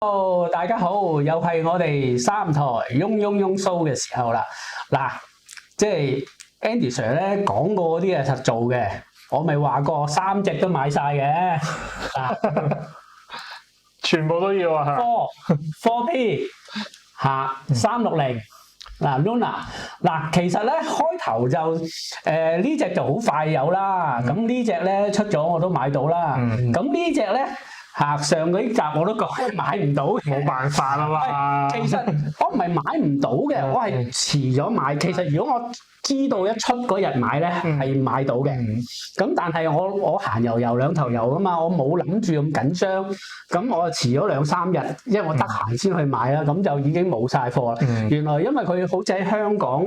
Hello，大家好，又係我哋三台嗡嗡嗡 show 嘅時候啦。嗱，即係 Andy Sir 咧講過嗰啲嘢實做嘅，我咪話過3隻都買晒嘅。全部都要啊4P 360嗱 Luna 嗱，其實咧開頭就呢隻就好快有啦，咁呢隻咧出咗我都買到啦，咁呢隻咧。上嗰啲集我都講買唔到，冇辦法啦嘛。其實我唔係買唔到嘅，我係遲咗買。其實如果我知道一出嗰日買咧，係買到嘅。咁但係我行遊兩頭遊啊嘛，我冇諗住咁緊張。咁我遲咗2-3日，因為我得閒先去買啦，咁就已經冇晒貨啦。原來因為佢好似喺香港。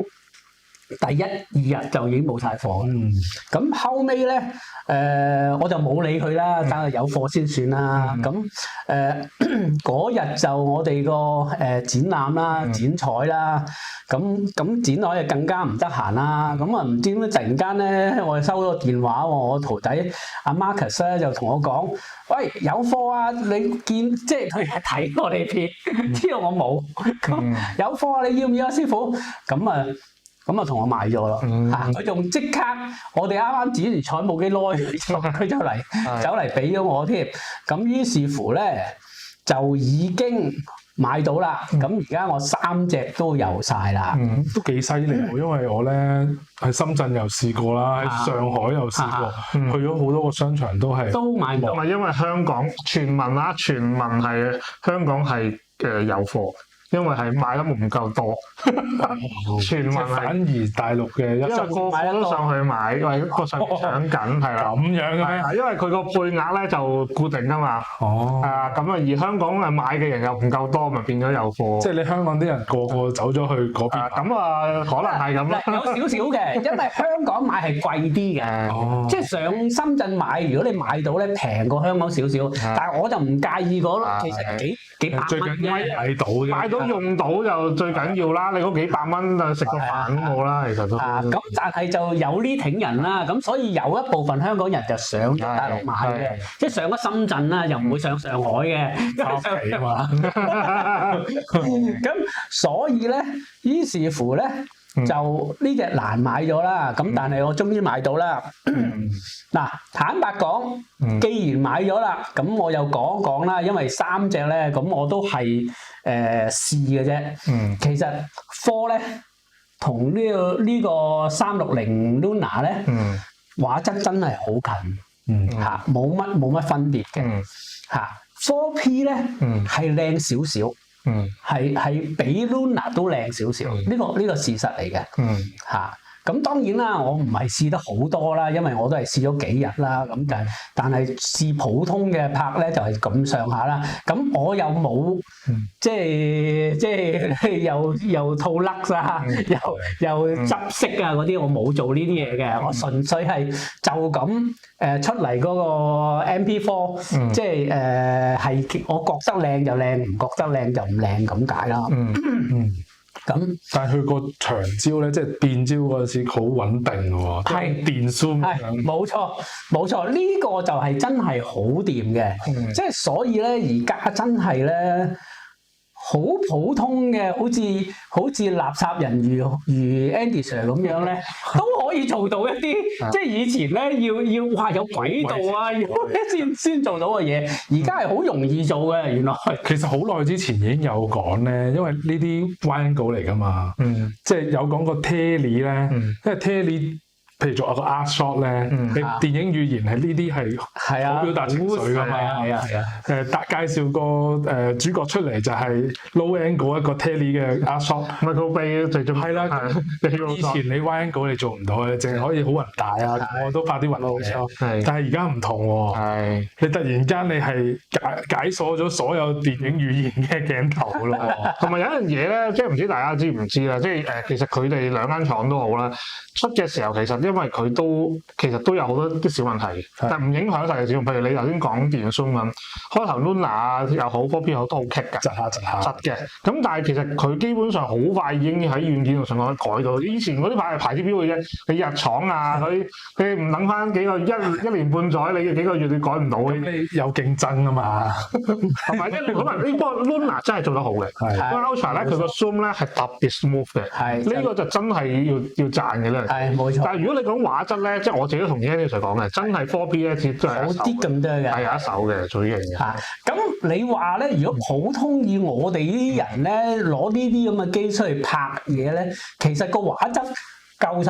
第1、2日就已經冇晒貨，咁後尾咧，我就冇理佢啦，等佢有貨先算啦。咁嗰日就我哋個展覽啦、剪彩啦，咁剪彩就更加唔得閒啦。咁啊唔知點解突然間咧，我收咗個電話喎，我徒弟阿 Marcus 咧就同我講：喂，有貨啊！你見即係佢係睇我哋片，知道我冇，有貨啊！你要唔要啊，師傅？咁啊，同我買咗咯，佢仲即刻，我哋啱啱剪完彩冇幾耐，佢就走嚟俾咗我添。咁於是乎咧，就已經買到啦。咁而家我3隻都有晒啦，都幾犀利喎！因為我咧喺深圳又試過啦，喺上海又試過，去咗好多個商場都買冇。同埋因為香港傳聞係香港係有貨。因為係買得唔夠多，傳聞反而大陸嘅，因為個個都上去買，因為個上搶緊係啦。咁樣嘅咩？因為佢個配額咧就固定㗎嘛。咁啊，而香港買嘅人又唔夠多，咪變咗有貨。即係你香港啲人個個走咗去嗰邊。咁啊，可能係咁啦。有少少嘅，因為香港買係貴啲嘅，即係上深圳買，如果你買到咧平過香港少少，但係我就唔介意嗰，其實幾百蚊最緊要買到用到就最緊要啦，你嗰幾百蚊就食個飯都冇啦，其實都。咁但係就有呢挺人啦，咁所以有一部分香港人就上咗大陸買嘅，即係上咗深圳啦，又唔會上上海嘅。屋企啊嘛。咁所以咧，於是乎咧，就呢隻難買咗啦。咁但係我終於買到啦。嗱，坦白講，既然買咗啦，咁我又講一講啦，因為3隻咧，咁我都係試嘅啫。其實4咧同呢個360 Luna 咧，畫質真係好近，冇乜分別嘅。4P 咧係靚少少，係比 Luna 都靚少少，呢個事實嚟嘅。咁當然啦，我唔係試得好多啦，因為我都係試咗幾日啦。咁但係試普通嘅拍咧就係咁上下啦。咁我又冇即係又套甩啊，又執色啊嗰啲，我冇做呢啲嘢嘅。我純粹係就咁出嚟嗰個 MP4，即係係我覺得靚就靚，唔覺得靚就唔靚咁解啦。咁，但係佢個長焦咧，即係變焦嗰陣時好穩定喎，係電 zoom 咁樣。冇錯，呢個就係真係好掂嘅，即係所以咧，而家真係咧好普通嘅，好似垃圾人如 Andy Sir 咁樣咧，都可以做到一啲，即係以前咧要哇有軌道啊，要先做到嘅嘢，而家係好容易做嘅，原來。其實好耐之前已經有講咧，因為呢啲 wide angle 嚟㗎嘛，即係有講過 tele 咧，因為 tele。譬如做一個 art shot 咧，你電影語言係呢啲係好表達情緒㗎嘛。介紹個主角出嚟就係 low angle 一個 tele 嘅 art shot， Michael Bay 最中意。係啦，以前你 wide angle 你做唔到嘅，淨係可以好宏大啊，我都拍啲宏大嘅。但係而家唔同喎，你突然間你係解鎖咗所有電影語言嘅鏡頭咯。同埋有一樣嘢咧，即係唔知大家知唔知啦，即係其實佢哋兩間廠都好啦，出嘅時候其實因因為佢其實都有好多啲小問題，但唔影響晒嘅小。譬如你頭先講電訊咁，開頭 Luna 又好 4P 又好都好棘㗎，窒嘅。咁但係其實佢基本上好快已經喺軟件度上改到。以前嗰啲牌係牌子表嘅啫，你日廠啊，佢唔等翻幾個一年半載，你幾個月你改唔到。你有競爭啊嘛，同埋可能呢個 Luna 真係做得好嘅，不過 Ultra 咧佢個 zoom 咧係特別 smooth 嘅，呢個就真係要讚嘅咧。係冇錯。但係如果你講畫質咧，即係我自己都同 Andy Sir 講嘅，真係 4P 咧都係好啲咁多嘅，係有一手嘅最勁嘅。咁你話咧，如果普通以我哋呢啲人咧攞呢啲咁嘅機出去拍嘢咧，其實個畫質夠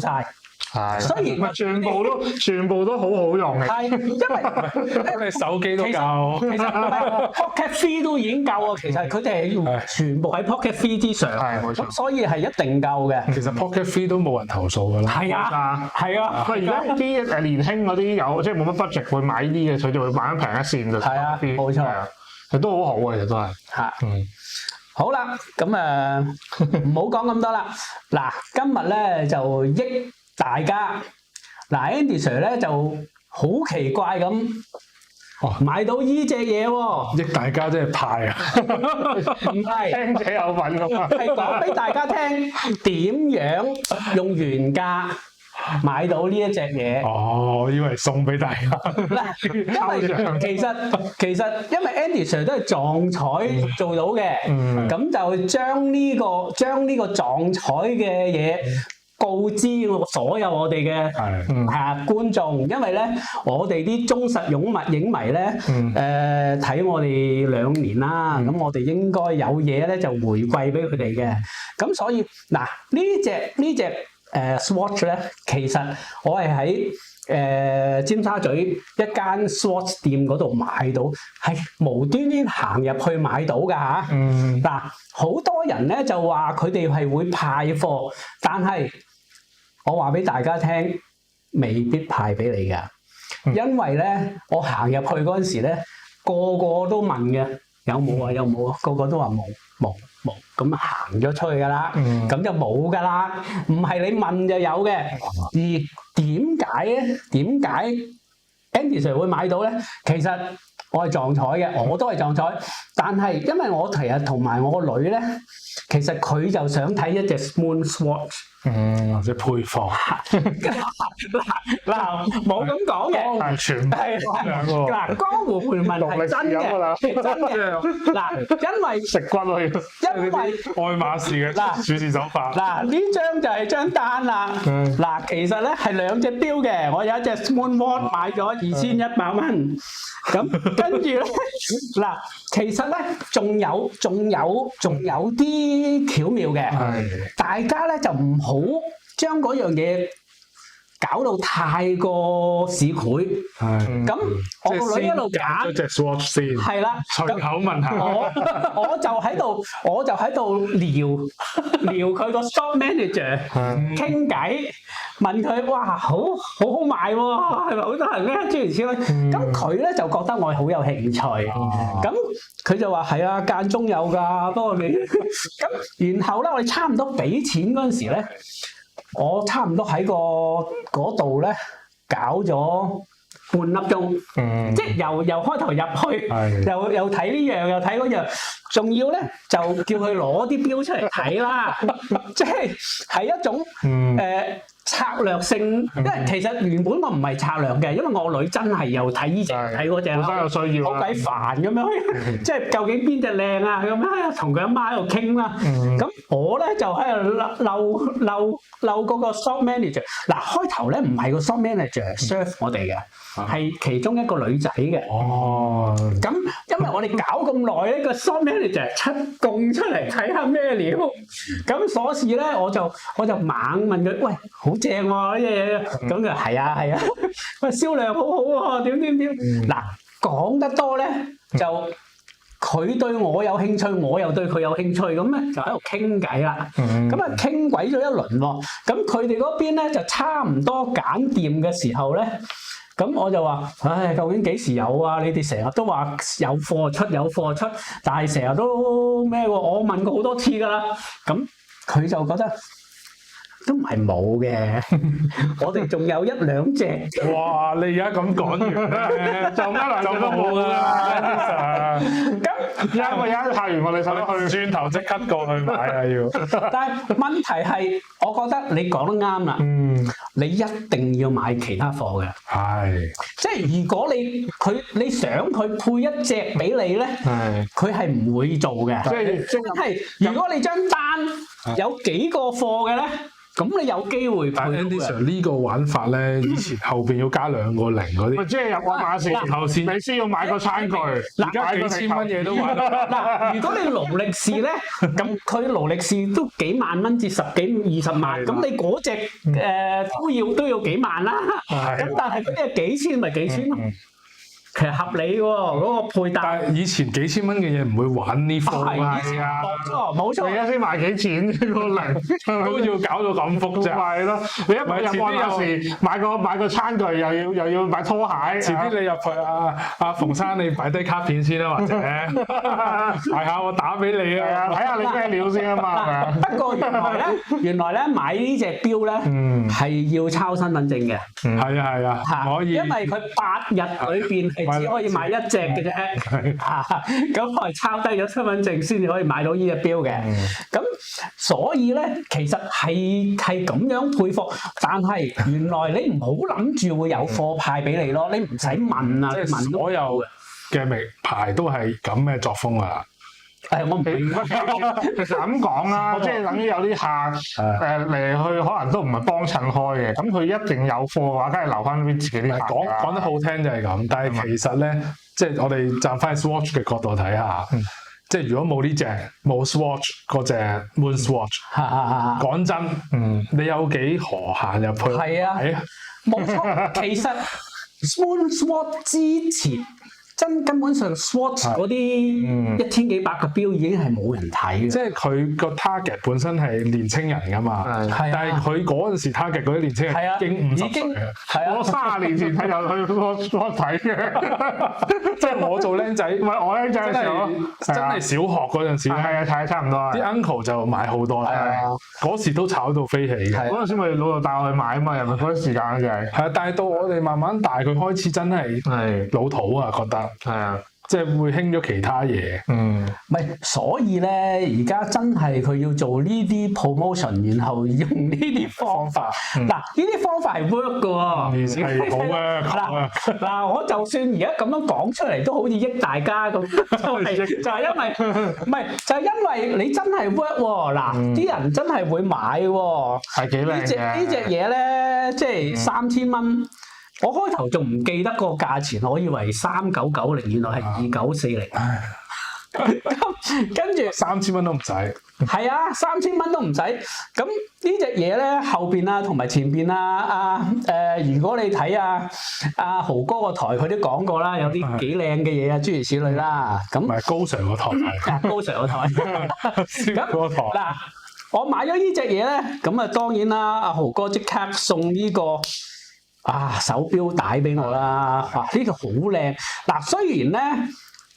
晒。係，雖然唔係全部都好好用嘅。係，因為你手機都夠，其實唔係 Pocket 3都已經夠啊。其實佢哋係全部喺 Pocket 3之上，係冇錯。咁所以係一定夠嘅。其實 Pocket 3都冇人投訴㗎啦。係啊，係啊。喂，而家啲年輕嗰啲有即係冇乜 budget 會買呢啲嘅，佢就會買平一線就係啊，冇錯。其實都好好嘅，其實都係。嚇，好啦，咁唔好講咁多啦。嗱，今日咧就益大家，嗱 Andy Sir 咧就好奇怪咁買到依隻嘢喎，益大家即係派啊，唔係聽者有份㗎嘛，係講俾大家聽點樣用原價買到呢一隻嘢。哦，我以為送俾大家。嗱，因為其實因為 Andy Sir 都係撞彩做到嘅，咁就將呢個撞彩嘅嘢告知所有我哋嘅觀眾，因為咧我哋啲忠實影迷咧，睇我哋2年啦，咁我哋應該有嘢咧就回饋俾佢哋嘅，咁所以嗱呢隻Swatch 咧，其實我係喺尖沙咀一間 Swatch 店嗰度買到，係無端端行入去買到㗎嚇。嗱，好多人咧就話佢哋係會派貨，但係我話俾大家聽，未必派俾你㗎，因為咧我行入去嗰陣時咧，個個都問嘅，有冇啊？有冇啊？個個都話冇。咁行咗出去㗎啦，咁就冇㗎啦，唔係你問就有嘅。而點解咧？點解 Andy Sir 會買到咧？其實我係撞彩嘅，我都係撞彩，但係因為我其實同埋我個女咧，其實佢就想睇一隻 Moon Swatch。或者配貨嗱，冇咁講嘅，全係嗱，江湖傳聞係真嘅，真嘅。嗱，因為食骨啊，因為愛馬仕嘅處事手法。嗱，呢張就係張單啦。嗱，其實咧係2隻錶嘅，我有一隻 Moon Watch 買咗2100蚊。咁跟住咧，嗱，其實咧仲有啲巧妙嘅，大家咧就唔好將嗰樣嘢搞到太過市儈。咁我個女一路揀隻 Swatch 先，係啦，隨口問下我就喺度撩佢個 shop manager 傾偈，問佢哇好賣喎，係咪好多人咧？諸如此類，咁佢咧就覺得我好有興趣，咁佢就話係啊，間中有㗎，不過你咁，然後咧我哋差唔多俾錢嗰陣時咧，我差唔多喺嗰度咧搞咗半粒鐘，即係由開頭入去，又睇呢樣又睇嗰樣，仲要咧就叫佢攞啲錶出嚟睇啦，即係一種策略性，因為其實原本我唔係策略嘅，因為我女真係又睇呢隻睇嗰隻，本身有需要，好鬼煩咁樣，即係究竟邊隻靚啊咁樣，同佢阿媽喺度傾啦。咁我咧就喺度嬲嗰個 shop manager。嗱，開頭咧唔係個 shop manager serve 我哋嘅，係其中一個女仔嘅。哦，咁因為我哋搞咁耐咧，個 shop manager 出供出嚟睇下咩料，咁所以咧我就猛問佢，喂，好正喎呢隻嘢，咁佢係啊，喂，銷量好好喎，點？嗱，講得多咧就佢對我有興趣，我又對佢有興趣，咁咧就喺度傾偈啦。咁啊傾鬼咗一輪喎，咁佢哋嗰邊咧就差唔多揀掂嘅時候咧。咁我就話，唉，究竟幾時有啊？你哋成日都話有貨出，但係成日都咩喎？我問過好多次㗎啦。咁佢就覺得都唔係冇嘅，我哋仲有一兩隻。哇！你而家咁講完咧，就冇㗎啦。咁有一拍完我哋手去轉頭即刻過去買啊要。但係問題係，我覺得你講得啱啦。你一定要買其他貨嘅。係。即係如果你想佢配一隻俾你咧，佢係唔會做嘅。即係如果你張單有幾個貨嘅咧。咁你有機會配 Andy Sir 呢個玩法咧，以前後邊要加2個零嗰啲，即係入愛馬仕頭先，你先要買個餐具，而家幾千蚊嘢都玩。嗱，如果你勞力士咧，咁佢勞力士都幾萬蚊至10幾20萬，咁你嗰隻都要幾萬啦。咁但係嗰啲係幾千咪幾千咯。其實合理喎，嗰個配搭。但係以前幾千蚊嘅嘢唔會玩呢貨啊，冇錯。你而家先賣幾錢個零都要搞到咁複雜。係咯，你一入愛馬仕買個餐具，又要買拖鞋。遲啲你入去阿馮生，你擺低卡片先啦，或者係下我打俾你啊，睇下你咩料先啊嘛。不過原來咧買呢隻錶咧係要抄身份證嘅。係啊，可以。因為佢8日裏邊係只可以買一隻嘅啫，咁我係抄低咗身份證先至可以買到呢隻錶嘅。咁所以咧，其實係咁樣配貨，但係原來你唔好諗住會有貨派俾你咯，你唔使問啊，即係所有嘅名牌都係咁嘅作風啊。我唔明，其實咁講啦，即係等於有啲客嚟去，可能都唔係幫襯開嘅，咁佢一定有貨嘅話，梗係留翻俾自己啲客。講得好聽就係咁，但係其實咧，即係我哋站翻 Swatch 嘅角度睇下，即係如果冇呢隻冇 Swatch 嗰隻 Moon Swatch， 講真，你有幾何閒入去？係啊，冇錯，其實 Moon Swatch 之前。根本上 Swatch 嗰啲1000幾百個錶已經係冇人睇嘅，即係佢個 target 本身係年青人㗎嘛，但係佢嗰陣時 target 嗰啲年青人已經50歲，我30年前睇就去 Swatch 睇嘅，即係我做僆仔，唔係我僆仔嘅時候，真係小學嗰陣時，係啊，睇差唔多。啲 uncle 就買好多啦，嗰時都炒到飛起嘅。嗰陣時咪老豆帶我去買啊嘛，又咪嗰啲時間就係。係啊，但係到我哋慢慢大，佢開始真係老土啊，覺得。係啊，即係會興咗其他嘢。唔係，所以咧，而家真係佢要做呢啲 promotion， 然後用呢啲方法。嗱，呢啲方法係 work 㗎喎。係好啊。嗱，我就算而家咁樣講出嚟，都好似益大家咁，就係因為唔係，就係因為你真係 work 喎。嗱，啲人真係會買喎。係幾靚嘅。呢隻嘢咧，即係3000蚊。我開頭仲唔記得個價錢，我以為3990，原來係2940。跟住3000蚊都唔使。係啊，3000蚊都唔使。咁呢隻嘢咧，後邊啊同埋前邊如果你睇阿豪哥個台，佢都講過啦，有啲幾靚嘅嘢啊，諸如此類啦。咁唔係高 Sir 個台，高 Sir 個台。咁嗱，我買咗呢隻嘢咧，咁啊當然啦，阿豪哥即刻送呢個。手錶帶俾我啦，呢個好靚。嗱，雖然咧，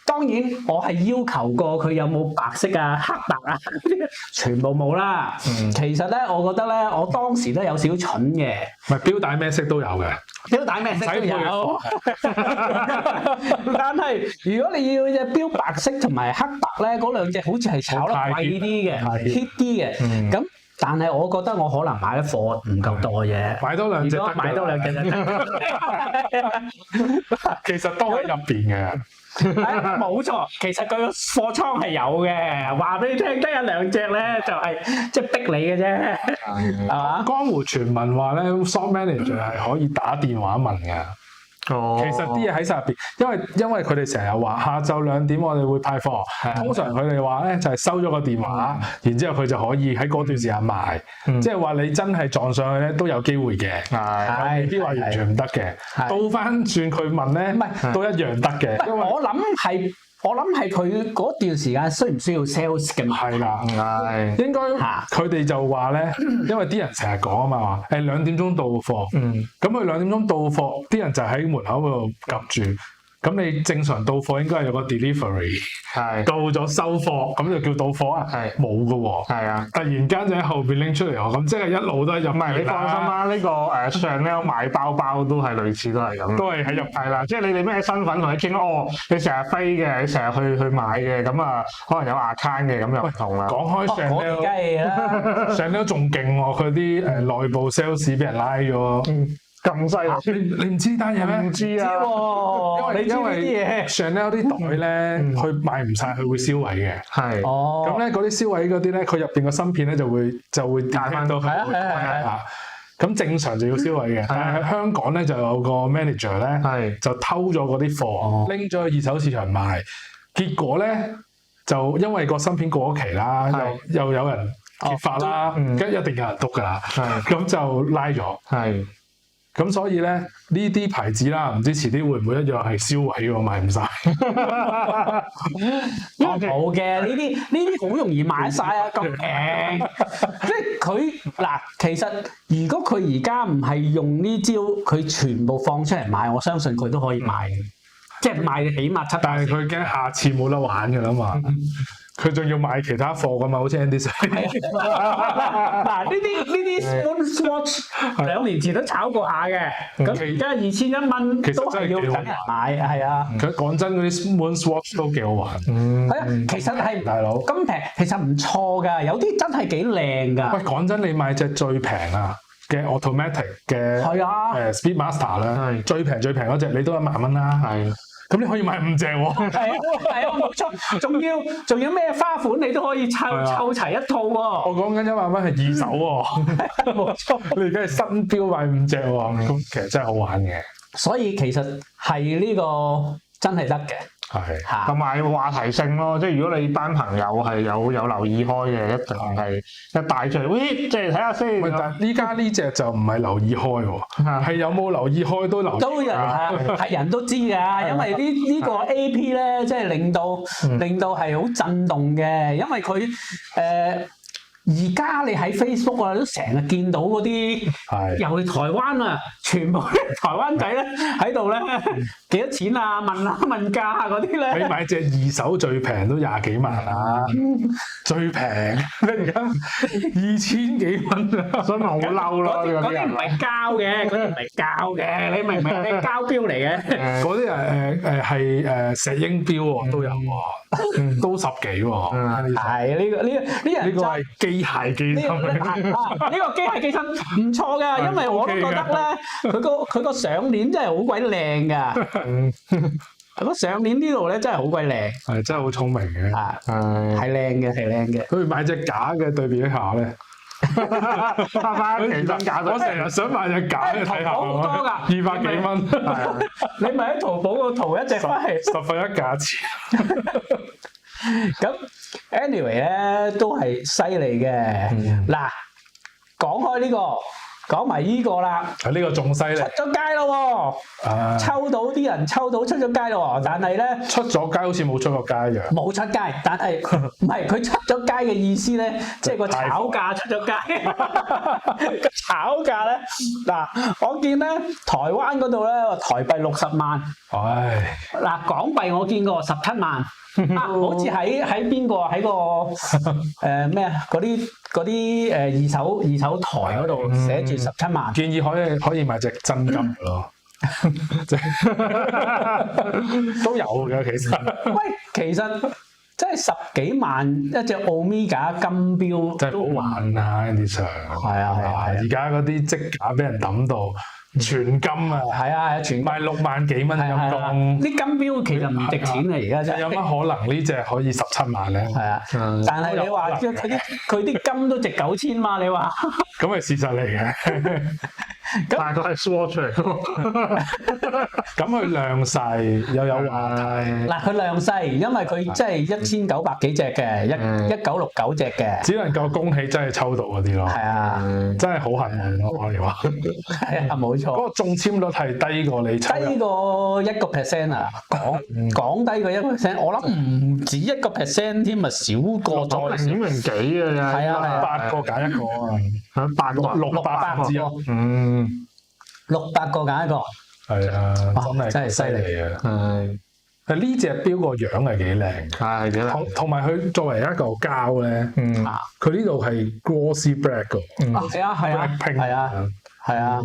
當然我係要求過佢有冇白色啊、黑白啊，全部冇啦。其實咧，我覺得咧，我當時都有少少蠢嘅。唔係錶帶咩色都有嘅，錶帶咩色都有。但係如果你要隻錶白色同埋黑白咧，嗰兩隻好似係炒得貴啲嘅 hit 啲嘅，咁。但係我覺得我可能買咗貨唔夠多嘅，買多兩隻得，買多兩隻就得。其實都喺入邊嘅，冇錯。其實佢個貨倉係有嘅，話俾你聽得一兩隻咧，就係即係逼你嘅啫，係嘛？江湖傳聞話咧 ，shop manager 係可以打電話問嘅。其實啲嘢喺晒入邊，因為佢哋成日話下晝2點我哋會派貨，通常佢哋話咧就係收咗個電話，然之後佢就可以喺嗰段時間賣，即係話你真係撞上去咧都有機會嘅，未必話完全唔得嘅。倒翻轉佢問咧，都一樣得嘅。因為我諗係佢嗰段時間需唔需要 sales 嘅？係啦，應該佢哋就話咧，因為啲人成日講啊嘛，話2點鐘到貨，咁佢2點鐘到貨，啲人就喺門口嗰度夾住，咁你正常到貨應該係有個 delivery， 到咗收貨，咁就叫到貨啊？冇㗎喎。係啊，突然間就喺後邊拎出嚟喎，咁即係一路都係入。唔係你放心啦，呢個Chanel買包包都係類似都係咁，都係喺入係啦。即係你哋咩身份同你傾哦，你成日飛嘅，你成日去買嘅，咁啊可能有 account 嘅，咁又唔同啦。講開 Chanel 仲勁喎，佢啲內部 sales 俾人拉咗。咁犀利！你唔知呢單嘢咩？唔知啊，因為 Chanel 啲袋咧，佢賣唔晒，佢會銷毀嘅。係。哦。咁咧嗰啲銷毀嗰啲咧，佢入邊個芯片咧就會跌翻到佢。係。咁正常就要銷毀嘅，但係喺香港咧就有個 manager 咧，就偷咗嗰啲貨，拎咗去二手市場賣。結果咧就因為個芯片過咗期啦，又有人揭發啦，跟住一定有人篤㗎啦。係。咁就拉咗。係。咁所以咧，呢啲牌子啦，唔知遲啲會唔會一樣係銷毀喎，賣唔晒。冇嘅，呢啲好容易賣晒啊，咁平。即係佢嗱，其實如果佢而家唔係用呢招，佢全部放出嚟賣，我相信佢都可以賣，即係賣起碼7。但係佢驚下次冇得玩㗎啦嘛。佢仲要買其他貨噶嘛，好似 Andy 嗱呢啲 Swatch 2年前都炒過下嘅，咁而家2100蚊都係要等人買，係啊。佢講真，嗰啲 Moon Swatch 都幾好玩。係啊，其實係大佬咁平，其實唔錯㗎，有啲真係幾靚㗎。喂，講真，你買隻最平啊嘅 automatic 嘅Speedmaster 咧，最平嗰隻你都1萬蚊啦。係。咁你可以買5隻喎，係啊，冇錯，仲要咩花款你都可以湊齊一套喎。我講緊1萬蚊係二手喎，冇錯。你而家係新標買5隻喎，咁其實真係好玩嘅。所以其實係呢個真係得嘅。係，同埋話題性咯，即係如果你班朋友係有留意開嘅，一定係一帶出嚟，喂，即係睇下先。但係依家呢隻就唔係留意開喎，係有冇留意開都留意。都有係人都知㗎，因為呢個 AP 咧，即係令到係好震動嘅，因為佢而家你喺 Facebook 啊，都成日見到嗰啲由嚟台灣啊，全部台灣仔咧喺度咧幾多錢啊？問價啊嗰啲咧。你買隻二手最平都20幾萬啦，最平你而家2000幾蚊啊，所以咪好嬲咯。嗰啲唔係膠嘅，嗰啲唔係膠嘅，你明唔明？你膠標嚟嘅。嗰啲係石英標喎，都有喎，都10幾喎。係呢個係機械機芯。呢個機械機芯唔錯㗎，因為我都覺得咧，佢個上鏈真係好鬼靚㗎。個上鏈呢度咧真係好鬼靚。係真係好聰明嘅。係靚嘅。佢買隻假嘅對比一下咧。我成日想買隻假嘅睇下。好多㗎，200幾蚊。你咪喺淘寶個圖一隻翻嚟10分一價錢。咁 anyway 咧都係犀利嘅。嗱，講開呢個，講埋呢個啦。呢個仲犀利。出咗街咯喎！抽到啲人抽到出咗街咯喎，但係咧出咗街好似冇出過街一樣。冇出街，但係唔係佢出咗街嘅意思咧，即係個炒價出咗街。個炒價咧，嗱，我見咧台灣嗰度咧台幣60萬。唉。嗱，港幣我見過17萬。好似喺邊個喺個咩啊？嗰啲二手台嗰度寫住17萬。建議可以買隻真金嘅咯，都有嘅其實。喂，其實真係10幾萬一隻 Omega 金錶，真係好玩啊！Andy Sir，係啊，而家嗰啲積架俾人抌到。全金啊，係啊，全賣6萬幾蚊陰公。啲金錶其實唔值錢啊，而家真係。有乜可能呢隻可以17萬咧？係啊，但係你話佢啲金都值9000嘛？你話？咁係事實嚟嘅。但係佢係 Swatch 出嚟咯。咁佢量細又有話題。嗱，佢量細，因為佢真係1900幾隻嘅，1969隻嘅。只能夠恭喜真係抽到嗰啲咯。係啊，真係好幸運咯，我哋話。係啊，冇錯。嗰個中籤率係低過你抽。低過1% 啊，講低過1%，我諗唔止1% 添啊，少過再0.0幾啊，係啊， 8個揀一個啊， 600個之一，600個揀一個，係啊，真係犀利啊！係呢隻錶個樣係幾靚，係幾靚，同埋佢作為一嚿膠咧，佢呢度係 glossy black 㗎，係啊係啊係啊。係啊，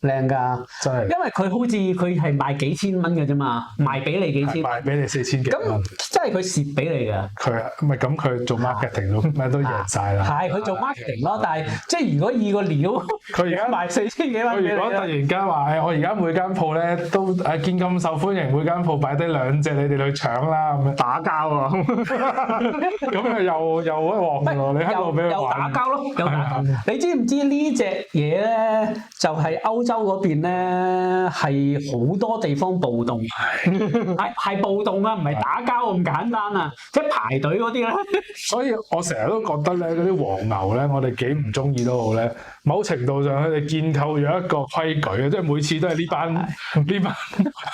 靚㗎，真係，因為佢好似佢係賣幾千蚊嘅啫嘛，賣俾你幾千，賣俾你4000幾蚊，咁即係佢蝕俾你㗎。佢唔係咁，佢做 marketing 都咩都贏晒啦。係佢做 marketing 咯，但係即係如果以個料，佢而家賣4000幾蚊，佢如果突然間話我而家每間鋪咧都見咁受歡迎，每間鋪擺低2隻，你哋去搶啦咁樣打交啊！咁啊又一鑊㗎咯，你喺度俾佢玩。又打交咯，又打交。你知唔知呢隻嘢咧？就係歐洲嗰邊咧，係好多地方暴動，係暴動啊，唔係打交咁簡單啊，即係排隊嗰啲咧。所以我成日都覺得咧，嗰啲黃牛咧，我哋幾唔中意都好咧，某程度上佢哋建構咗一個規矩啊，即係每次都係呢班，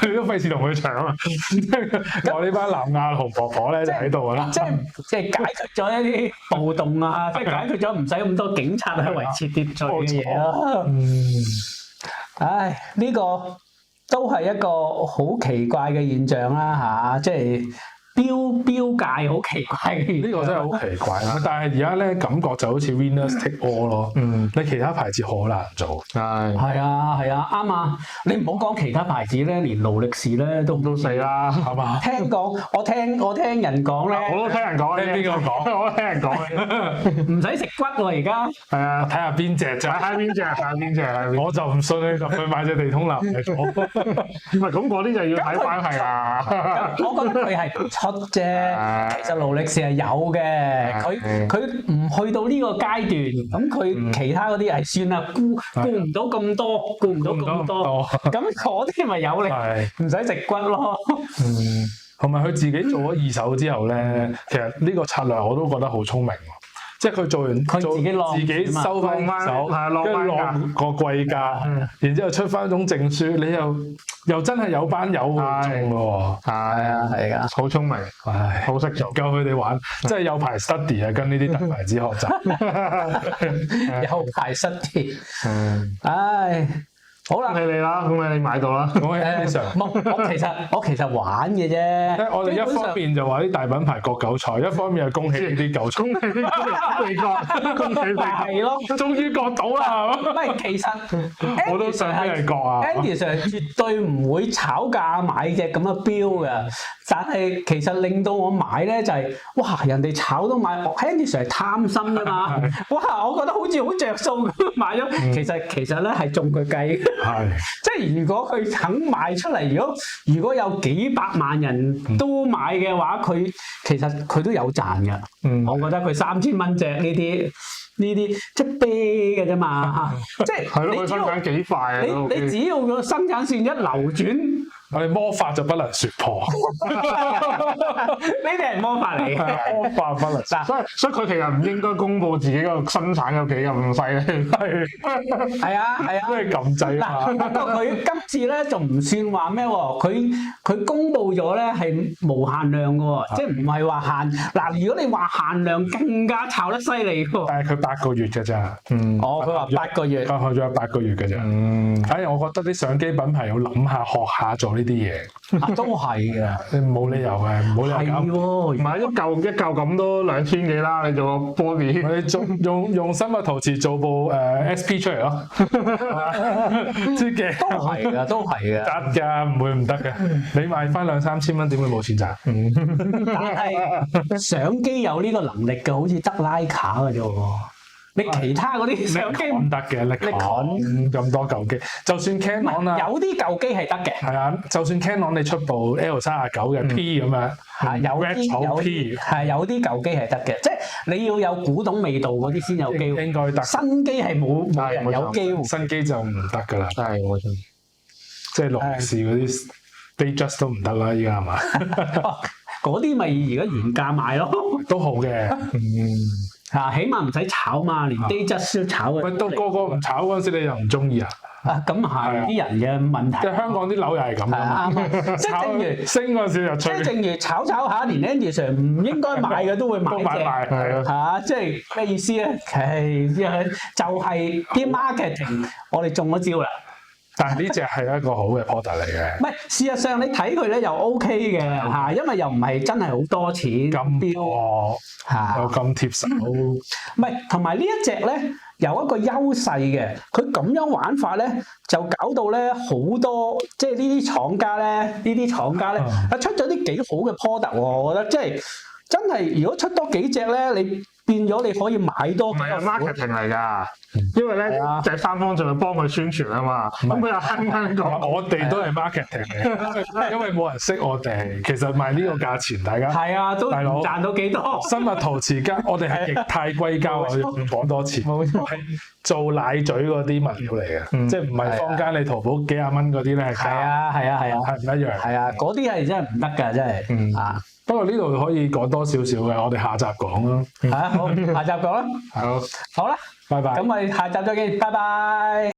你都費事同佢搶啊！我呢班南亞紅婆婆咧就喺度啦，即係解決咗一啲暴動啊，即係解決咗唔使咁多警察去維持秩序嘅嘢咯。唉，呢個都係一個好奇怪嘅現象啦嚇，即係標界好奇怪嘅現象。呢個真係好奇怪啦！但係而家咧感覺就好似 winners take all 咯。你其他牌子好難做。係啊，啱啊！你唔好講其他牌子咧，連勞力士咧都死啦，係嘛？聽講我聽人講咧，我都聽人講，邊個講？我聽人講，唔使食骨喎而家。係啊，睇下邊隻啫，睇下邊隻，我就唔信你入去買隻地通藍嚟做。唔係咁嗰啲就要睇翻係啊。我覺得佢係出啫，其實勞力士係有嘅，佢唔去到呢個階段，咁佢其他嗰啲係算啦，顧唔到咁多，咁嗰啲咪有力，唔使食骨咯。同埋佢自己做咗二手之後咧，其實呢個策略我都覺得好聰明。即係佢做完自己收翻手，跟住落個貴價，然之後出翻種證書，你又真係有班友去中喎。係啊，好聰明，好識做，教佢哋玩，真係有排 study 啊，跟呢啲大牌子學習，有排 study。唉。好啦，恭喜你啦！恭喜你買到啦！恭喜你上。我其實玩嘅啫。我哋一方面就話啲大品牌割韭菜，一方面又恭喜呢啲韭菜。恭喜你割，係咯，終於割到啦，係嘛？唔係，其實我都想俾人割啊。Andy Sir 絕對唔會炒價買隻咁嘅錶嘅，但係其實令到我買咧就係，哇！人哋炒都買，Andy Sir 係貪心㗎嘛。哇！我覺得好似好着數咁買咗，其實咧係中佢計。係，即係如果佢肯賣出嚟，如果有幾百萬人都買嘅話，其實佢都有賺㗎。我覺得佢3000蚊隻呢啲即係啤嘅啫嘛，即係係咯，佢生產幾快啊！你只要個生產線一流轉，我哋魔法就不能説破。呢啲係魔法嚟嘅，魔法不能。所以佢其實唔應該公佈自己個生產有幾咁犀利。係啊，都係撳掣啊。不過佢今次咧就唔算話咩喎，佢公佈咗咧係無限量嘅喎，即係唔係話限嗱。如果你話限量，更加炒得犀利喎。但係佢8個月嘅咋。佢話8個月。開咗8個月嘅咋。反正我覺得啲相機品牌要諗下學下做呢啲嘢。都係嘅。你冇理由嘅，冇理由咁。係喎，買一嚿咁都2000幾啦，你做個 body。我哋用生物陶瓷做部SP 出嚟咯。知嘅。都係嘅。得㗎，唔會唔得嘅。你賣翻2-3千蚊，點會冇錢賺？但係相機有呢個能力嘅，好似得徠卡嘅啫喎。你其他嗰啲相機唔得嘅，Nikon咁多舊機，就算 Canon 啊，有啲舊機係得嘅。係啊，就算 Canon 你出部 L39嘅 P 咁樣，有啲舊機係得嘅，即係你要有古董味道嗰啲先有機會。應該得。新機係冇人有機會。新機就唔得㗎啦。係冇錯。即係勞力士嗰啲 Datejust 都唔得啦，依家係嘛？嗰啲咪而家原價賣咯。都好嘅。起碼唔使炒嘛，連 Datejust 都炒嘅。喂，到個唔炒嗰陣時，你又唔中意啊？咁係啲人嘅問題。即係香港啲樓又係咁啊！即係正如升嗰陣時就吹。即係正如炒下，連 Andy Sir 唔應該買嘅都會買嘅。係啊。即係咩意思咧？就係啲 marketing，我哋中咗招啦。但係呢隻係一個好嘅 product 嚟嘅。唔係，事實上你睇佢咧又 OK 嘅嚇，因為又唔係真係好多錢咁標嚇，又咁貼手。唔係，同埋呢一隻咧有一個優勢嘅，佢咁樣玩法咧就搞到咧好多即係呢啲廠家咧，出咗啲幾好嘅 product 喎，我覺得即係真係如果出多幾隻咧，你變咗你可以買多幾個。唔係 marketing 嚟㗎。因為咧，第三方就會幫佢宣傳啊嘛，咁佢又慳翻呢個。我哋都係 marketing 嚟，因為冇人識我哋。其實賣呢個價錢，大家係啊，都大佬賺到幾多？生物陶瓷膠，我哋係液態硅膠啊，要講多次。冇錯，係做奶嘴嗰啲物料嚟嘅，即係唔係坊間你淘寶幾廿蚊嗰啲咧係膠。係唔一樣。係啊，嗰啲係真係唔得㗎，真係。不過呢度可以講多少少嘅，我哋下集講咯。好，下集講啦。好，好啦，拜拜。咁我哋下集再見，拜拜。